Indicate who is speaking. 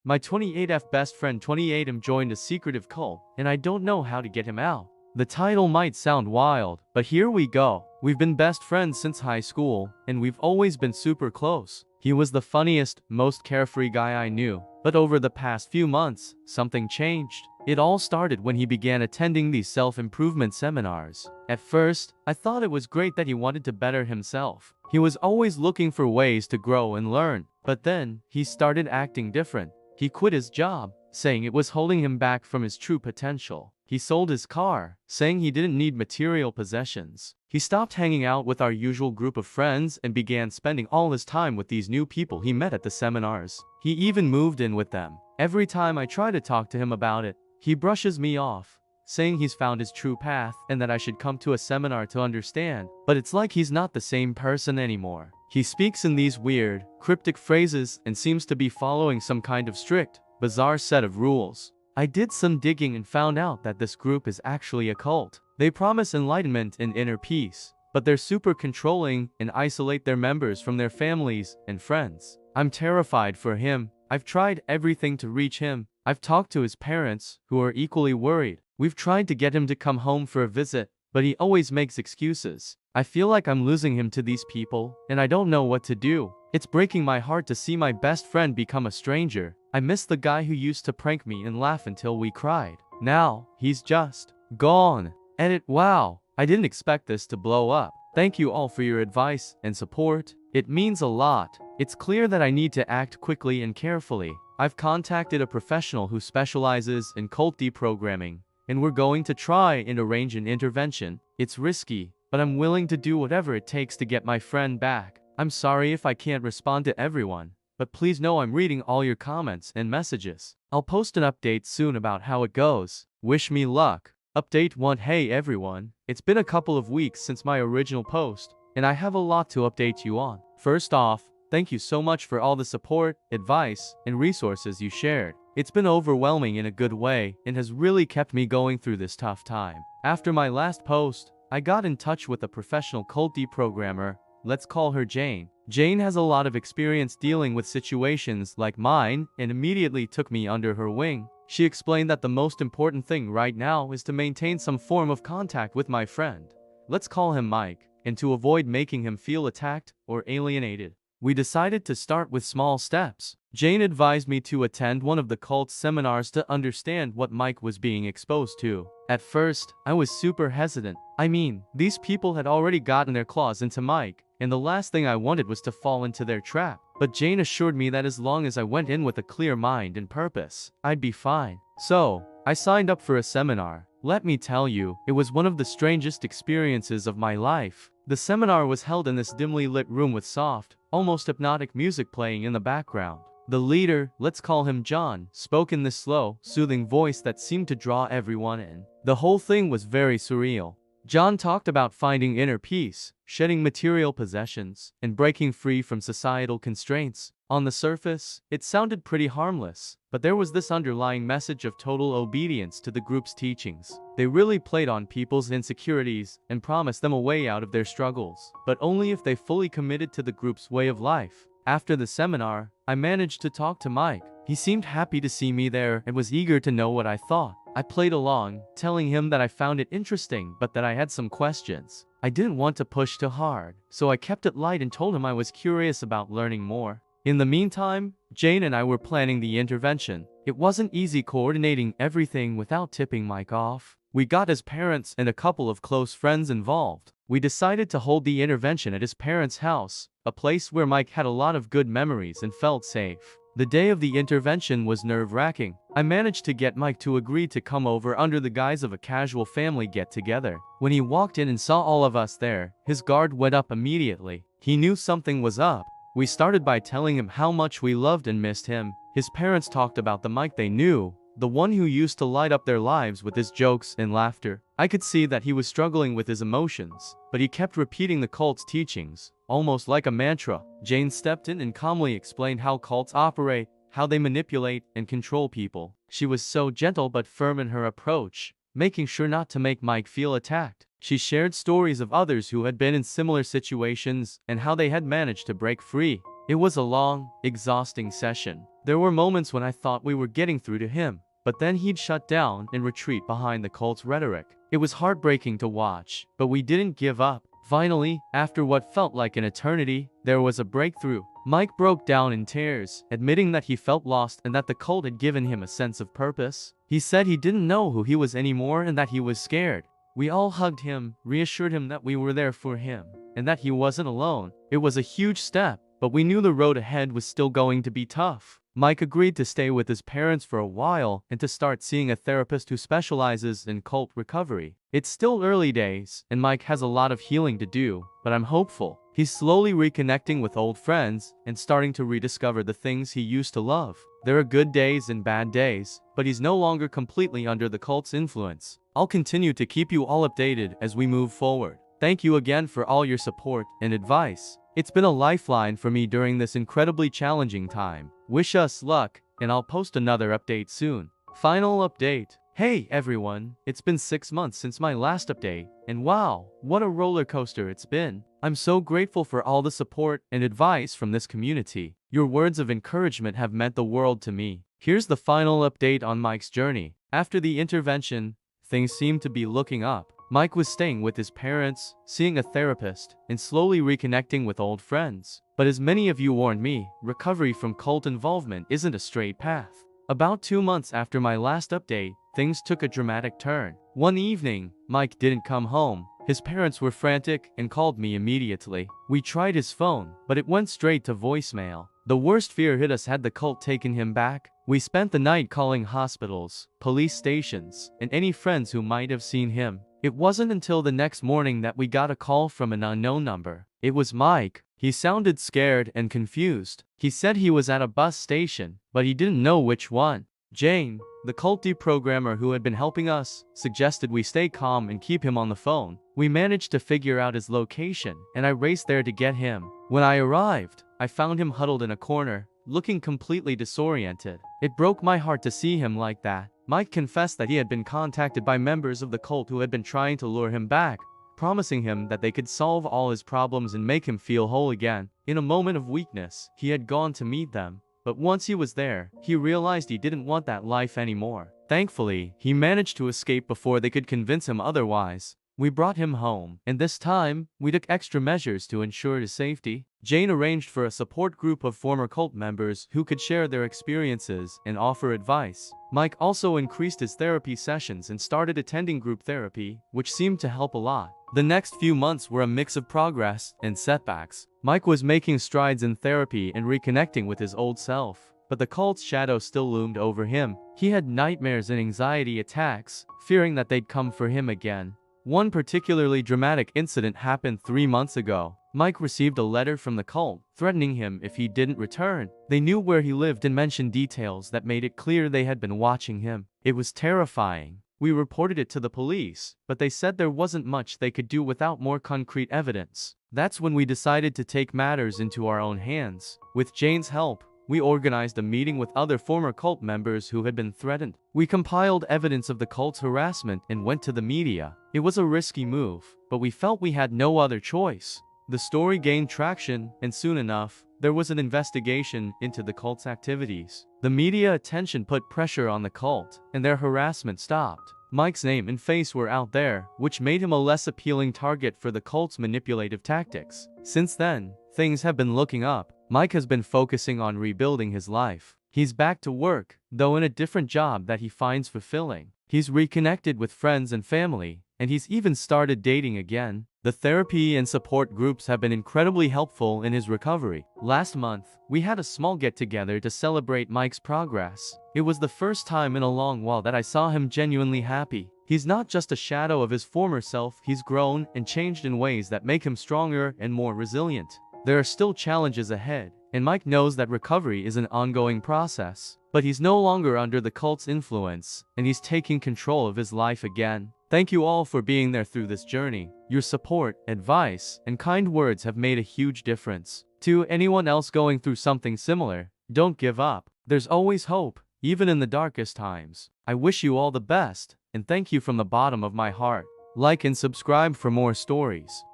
Speaker 1: My 28F best friend 28M joined a secretive cult, and I don't know how to get him out. The title might sound wild, but here we go. We've been best friends since high school, and we've always been super close. He was the funniest, most carefree guy I knew. But over the past few months, something changed. It all started when he began attending these self-improvement seminars. At first, I thought it was great that he wanted to better himself. He was always looking for ways to grow and learn. But then, he started acting different. He quit his job, saying it was holding him back from his true potential. He sold his car, saying he didn't need material possessions. He stopped hanging out with our usual group of friends and began spending all his time with these new people he met at the seminars. He even moved in with them. Every time I try to talk to him about it, he brushes me off, saying he's found his true path and that I should come to a seminar to understand. But it's like he's not the same person anymore. He speaks in these weird, cryptic phrases and seems to be following some kind of strict, bizarre set of rules. I did some digging and found out that this group is actually a cult. They promise enlightenment and inner peace, but they're super controlling and isolate their members from their families and friends. I'm terrified for him. I've tried everything to reach him. I've talked to his parents, who are equally worried. We've tried to get him to come home for a visit, but he always makes excuses. I feel like I'm losing him to these people, and I don't know what to do. It's breaking my heart to see my best friend become a stranger. I miss the guy who used to prank me and laugh until we cried. Now, he's just gone. Edit. Wow, I didn't expect this to blow up. Thank you all for your advice and support. It means a lot. It's clear that I need to act quickly and carefully. I've contacted a professional who specializes in cult deprogramming, and we're going to try and arrange an intervention. It's risky, but I'm willing to do whatever it takes to get my friend back. I'm sorry if I can't respond to everyone, but please know I'm reading all your comments and messages. I'll post an update soon about how it goes. Wish me luck. Update 1. Hey everyone, it's been a couple of weeks since my original post, and I have a lot to update you on. First off, thank you so much for all the support, advice, and resources you shared. It's been overwhelming in a good way and has really kept me going through this tough time. After my last post, I got in touch with a professional cult deprogrammer. Let's call her Jane. Jane has a lot of experience dealing with situations like mine and immediately took me under her wing. She explained that the most important thing right now is to maintain some form of contact with my friend. Let's call him Mike, and to avoid making him feel attacked or alienated. We decided to start with small steps. Jane advised me to attend one of the cult's seminars to understand what Mike was being exposed to. At first, I was super hesitant. I mean, these people had already gotten their claws into Mike, and the last thing I wanted was to fall into their trap. But Jane assured me that as long as I went in with a clear mind and purpose, I'd be fine. So, I signed up for a seminar. Let me tell you, it was one of the strangest experiences of my life. The seminar was held in this dimly lit room with soft, almost hypnotic music playing in the background. The leader, let's call him John, spoke in this slow, soothing voice that seemed to draw everyone in. The whole thing was very surreal. John talked about finding inner peace, shedding material possessions, and breaking free from societal constraints. On the surface, it sounded pretty harmless, but there was this underlying message of total obedience to the group's teachings. They really played on people's insecurities and promised them a way out of their struggles, but only if they fully committed to the group's way of life. After the seminar, I managed to talk to Mike. He seemed happy to see me there and was eager to know what I thought. I played along, telling him that I found it interesting but that I had some questions. I didn't want to push too hard, so I kept it light and told him I was curious about learning more. In the meantime, Jane and I were planning the intervention. It wasn't easy coordinating everything without tipping Mike off. We got his parents and a couple of close friends involved. We decided to hold the intervention at his parents' house, a place where Mike had a lot of good memories and felt safe. The day of the intervention was nerve-wracking. I managed to get Mike to agree to come over under the guise of a casual family get-together. When he walked in and saw all of us there, his guard went up immediately. He knew something was up. We started by telling him how much we loved and missed him. His parents talked about the Mike they knew, the one who used to light up their lives with his jokes and laughter. I could see that he was struggling with his emotions, but he kept repeating the cult's teachings, almost like a mantra. Jane stepped in and calmly explained how cults operate, how they manipulate and control people. She was so gentle but firm in her approach, making sure not to make Mike feel attacked. She shared stories of others who had been in similar situations and how they had managed to break free. It was a long, exhausting session. There were moments when I thought we were getting through to him, but then he'd shut down and retreat behind the cult's rhetoric. It was heartbreaking to watch, but we didn't give up. Finally, after what felt like an eternity, there was a breakthrough. Mike broke down in tears, admitting that he felt lost and that the cult had given him a sense of purpose. He said he didn't know who he was anymore and that he was scared. We all hugged him, reassured him that we were there for him, and that he wasn't alone. It was a huge step, but we knew the road ahead was still going to be tough. Mike agreed to stay with his parents for a while and to start seeing a therapist who specializes in cult recovery. It's still early days, and Mike has a lot of healing to do, but I'm hopeful. He's slowly reconnecting with old friends and starting to rediscover the things he used to love. There are good days and bad days, but he's no longer completely under the cult's influence. I'll continue to keep you all updated as we move forward. Thank you again for all your support and advice. It's been a lifeline for me during this incredibly challenging time. Wish us luck, and I'll post another update soon. Final update. Hey everyone, it's been 6 months since my last update, and wow, what a roller coaster it's been. I'm so grateful for all the support and advice from this community. Your words of encouragement have meant the world to me. Here's the final update on Mike's journey. After the intervention, things seem to be looking up. Mike was staying with his parents, seeing a therapist, and slowly reconnecting with old friends. But as many of you warned me, recovery from cult involvement isn't a straight path. About 2 months after my last update, things took a dramatic turn. One evening, Mike didn't come home. His parents were frantic and called me immediately. We tried his phone, but it went straight to voicemail. The worst fear hit us had the cult taken him back. We spent the night calling hospitals, police stations, and any friends who might have seen him. It wasn't until the next morning that we got a call from an unknown number. It was Mike. He sounded scared and confused. He said he was at a bus station, but he didn't know which one. Jane, the cult deprogrammer who had been helping us, suggested we stay calm and keep him on the phone. We managed to figure out his location, and I raced there to get him. When I arrived, I found him huddled in a corner, looking completely disoriented. It broke my heart to see him like that. Mike confessed that he had been contacted by members of the cult who had been trying to lure him back, promising him that they could solve all his problems and make him feel whole again. In a moment of weakness, he had gone to meet them. But once he was there, he realized he didn't want that life anymore. Thankfully, he managed to escape before they could convince him otherwise. We brought him home, and this time, we took extra measures to ensure his safety. Jane arranged for a support group of former cult members who could share their experiences and offer advice. Mike also increased his therapy sessions and started attending group therapy, which seemed to help a lot. The next few months were a mix of progress and setbacks. Mike was making strides in therapy and reconnecting with his old self, but the cult's shadow still loomed over him. He had nightmares and anxiety attacks, fearing that they'd come for him again. One particularly dramatic incident happened 3 months ago. Mike received a letter from the cult, threatening him if he didn't return. They knew where he lived and mentioned details that made it clear they had been watching him. It was terrifying. We reported it to the police, but they said there wasn't much they could do without more concrete evidence. That's when we decided to take matters into our own hands. With Jane's help, we organized a meeting with other former cult members who had been threatened. We compiled evidence of the cult's harassment and went to the media. It was a risky move, but we felt we had no other choice. The story gained traction, and soon enough, there was an investigation into the cult's activities. The media attention put pressure on the cult, and their harassment stopped. Mike's name and face were out there, which made him a less appealing target for the cult's manipulative tactics. Since then, things have been looking up. Mike has been focusing on rebuilding his life. He's back to work, though in a different job that he finds fulfilling. He's reconnected with friends and family, and he's even started dating again. The therapy and support groups have been incredibly helpful in his recovery. Last month, we had a small get-together to celebrate Mike's progress. It was the first time in a long while that I saw him genuinely happy. He's not just a shadow of his former self, he's grown and changed in ways that make him stronger and more resilient. There are still challenges ahead, and Mike knows that recovery is an ongoing process. But he's no longer under the cult's influence, and he's taking control of his life again. Thank you all for being there through this journey. Your support, advice, and kind words have made a huge difference. To anyone else going through something similar, don't give up. There's always hope, even in the darkest times. I wish you all the best, and thank you from the bottom of my heart. Like and subscribe for more stories.